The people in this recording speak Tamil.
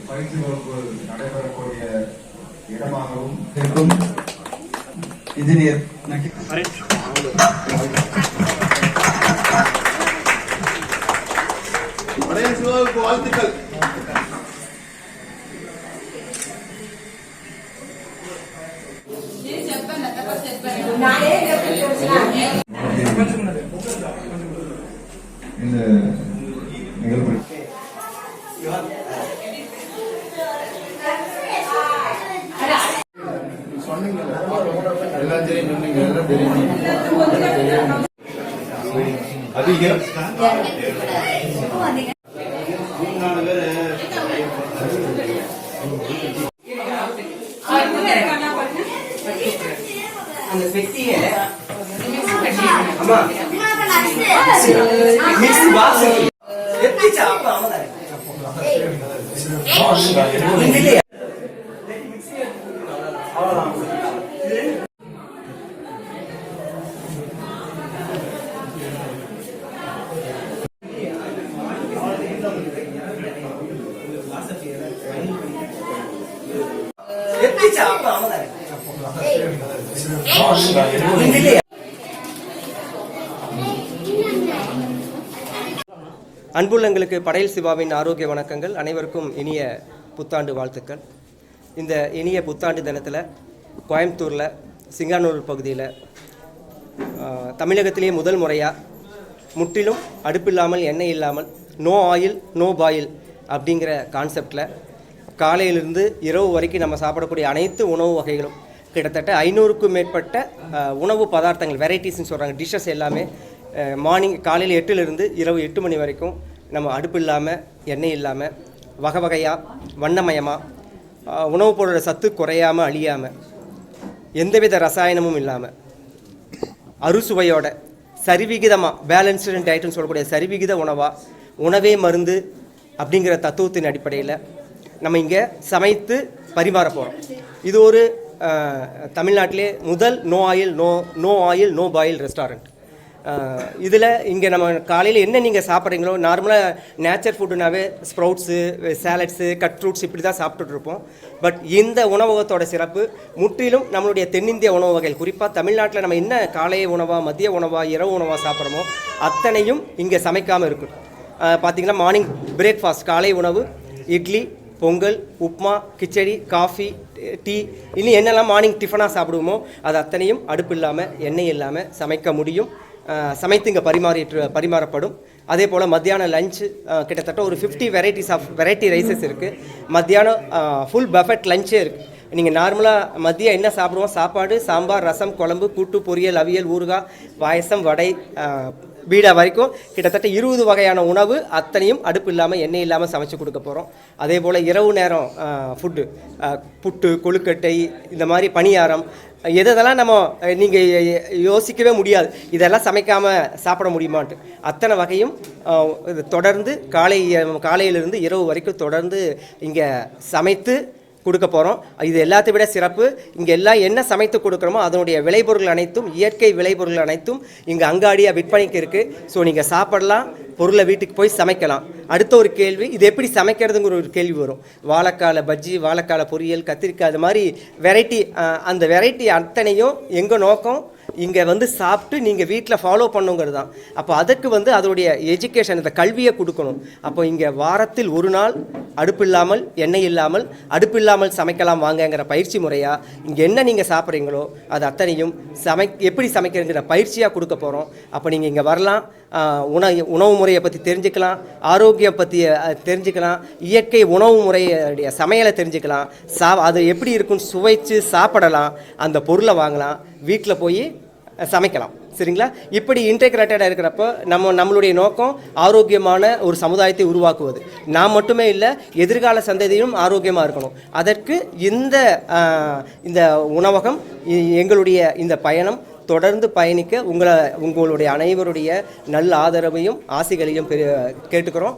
பயிற்சி வகுப்பு நடைபெறக்கூடிய இடமாகவும் இருக்கும். இன்ஜினியர் வாழ்த்துக்கள். இந்த நிகழ்வு அந்த பெட்டியை அம்மா மிக்ஸ் பாக்ஸ் எத்திச்சா அப்ப அம்மா எத்திச்சா அப்ப அம்மா அன்புள்ளங்களுக்கு படையல் சிவாவின் ஆரோக்கிய வணக்கங்கள். அனைவருக்கும் இனிய புத்தாண்டு வாழ்த்துக்கள். இந்த இனிய புத்தாண்டு தினத்தில் கோயம்புத்தூரில் சிங்கானூர் பகுதியில் தமிழகத்திலேயே முதல் முறையாக முற்றிலும் அடுப்பில்லாமல் எண்ணெய் இல்லாமல் நோ ஆயில் நோ பாயில் அப்படிங்கிற கான்செப்டில் காலையிலிருந்து இரவு வரைக்கும் நம்ம சாப்பிடக்கூடிய அனைத்து உணவு வகைகளும் கிட்டத்தட்ட 500க்கும் மேற்பட்ட உணவு பதார்த்தங்கள் வெரைட்டிஸ்ன்னு சொல்கிறாங்க, டிஷ்ஷஸ் எல்லாமே மார்னிங் காலையில் 8லிருந்து இரவு 8 மணி வரைக்கும் நம்ம அடுப்பு இல்லாமல் எண்ணெய் இல்லாமல் வகை வகையாக வண்ணமயமாக உணவுப் பொருளோட சத்து குறையாமல் அழியாமல் எந்தவித ரசாயனமும் இல்லாமல் அறுசுவையோட சரிவிகிதமாக பேலன்ஸ்டு டயட்னு சொல்லக்கூடிய சரிவிகித உணவாக உணவே மருந்து அப்படிங்கிற தத்துவத்தின் அடிப்படையில் நம்ம இங்கே சமைத்து பரிமாற போகிறோம். இது ஒரு தமிழ்நாட்டிலே முதல் no oil no boil restaurant. இதில் இங்கே நம்ம காலையில் என்ன நீங்கள் சாப்பிட்றீங்களோ நார்மலாக நேச்சர் ஃபுட்டுனாவே ஸ்ப்ரவுட்ஸு சேலட்ஸு கட் ஃப்ரூட்ஸ் இப்படி தான் சாப்பிட்டுட்ருப்போம். பட் இந்த உணவகத்தோட சிறப்பு முற்றிலும் நம்மளுடைய தென்னிந்திய உணவு வகைகள், குறிப்பாக தமிழ்நாட்டில் நம்ம என்ன காலைய உணவாக மதிய உணவாக இரவு உணவாக சாப்பிட்றோமோ அத்தனையும் இங்கே சமைக்காமல் இருக்கும். பார்த்திங்கன்னா மார்னிங் பிரேக்ஃபாஸ்ட் காலை உணவு இட்லி, பொங்கல், உப்மா, கிச்சடி, காஃபி, டீ, இன்னும் என்னெல்லாம் மார்னிங் டிஃபனாக சாப்பிடுவோமோ அது அத்தனையும் அடுப்பு இல்லாமல் எண்ணெய் இல்லாமல் சமைக்க முடியும். சமைத்து இங்கே பரிமாறப்படும். அதே போல் மத்தியானம் லஞ்சு கிட்டத்தட்ட ஒரு 50 வெரைட்டி ரைஸஸ் இருக்குது. மத்தியானம் ஃபுல் பஃபெட் லஞ்சே இருக்குது. நீங்கள் நார்மலாக மதியம் என்ன சாப்பிடுவோம், சாப்பாடு, சாம்பார், ரசம், குழம்பு, கூட்டு, பொரியல், அவியல், ஊறுகாய், பாயசம், வடை, பீடா வரைக்கும் கிட்டத்தட்ட 20 வகையான உணவு அத்தனையும் அடுப்பு இல்லாமல் எண்ணெய் இல்லாமல் சமைச்சு கொடுக்க போகிறோம். அதே போல் இரவு நேரம் ஃபுட்டு, புட்டு, கொழுக்கட்டை, இந்த மாதிரி பணியாரம், எதெல்லாம் நம்ம நீங்கள் யோசிக்கவே முடியாது இதெல்லாம் சமைக்காமல் சாப்பிட முடியுமான்ட்டு அத்தனை வகையும் தொடர்ந்து காலையிலிருந்து இரவு வரைக்கும் தொடர்ந்து இங்கே சமைத்து கொடுக்க போகிறோம். இது எல்லாத்தையும் விட சிறப்பு, இங்கே எல்லாம் என்ன சமைத்து கொடுக்குறோமோ அதனுடைய விளைபொருள் அனைத்தும் இயற்கை விளைபொருள் அனைத்தும் இங்கே அங்காடியாக விற்பனைக்கு இருக்குது. ஸோ நீங்கள் சாப்பிடலாம், பொருளை வீட்டுக்கு போய் சமைக்கலாம். அடுத்த ஒரு கேள்வி, இது எப்படி சமைக்கிறதுங்கிற ஒரு கேள்வி வரும். வாழைக்கால பஜ்ஜி, வாழைக்கால பொரியல், கத்திரிக்காய், அது மாதிரி வெரைட்டி, அந்த வெரைட்டி அத்தனையும் எங்கள் நோக்கம் இங்கே வந்து சாப்பிட்டு நீங்கள் வீட்டில் ஃபாலோ பண்ணுங்கிறது தான். அப்போ அதுக்கு அதோடைய எஜுகேஷன், இந்த கல்வியை கொடுக்கணும். அப்போ இங்கே வாரத்தில் ஒரு நாள் அடுப்பு இல்லாமல் எண்ணெய் இல்லாமல் அடுப்பு இல்லாமல் சமைக்கலாம் வாங்கங்கிற பயிற்சி முறையாக இங்கே என்ன நீங்கள் சாப்பிட்றீங்களோ அது அத்தனையும் எப்படி சமைக்கிறதுங்கிற பயிற்சியாக கொடுக்க போகிறோம். அப்போ நீங்கள் இங்கே வரலாம், உணவு முறையை பற்றி தெரிஞ்சுக்கலாம், ஆரோக்கியம் பற்றி தெரிஞ்சுக்கலாம், இயற்கை உணவு முறையுடைய சமையலை தெரிஞ்சுக்கலாம், அது எப்படி இருக்குன்னு சுவைச்சு சாப்பிடலாம், அந்த பொருளை வாங்கலாம், வீட்டில் போய் சமைக்கலாம். சரிங்களா? இப்படி இன்டெகிரேட்டடாக இருக்கிறப்போ நம்மளுடைய நோக்கம் ஆரோக்கியமான ஒரு சமுதாயத்தை உருவாக்குவது. நான் மட்டுமே இல்லை, எதிர்கால சந்ததியும் ஆரோக்கியமாக இருக்கணும். அதற்கு இந்த உணவகம், எங்களுடைய இந்த பயணம் தொடர்ந்து பயணிக்க உங்களுடைய அனைவருடைய நல்ல ஆதரவையும் ஆசிகளையும் கேட்டுக்கிறோம்.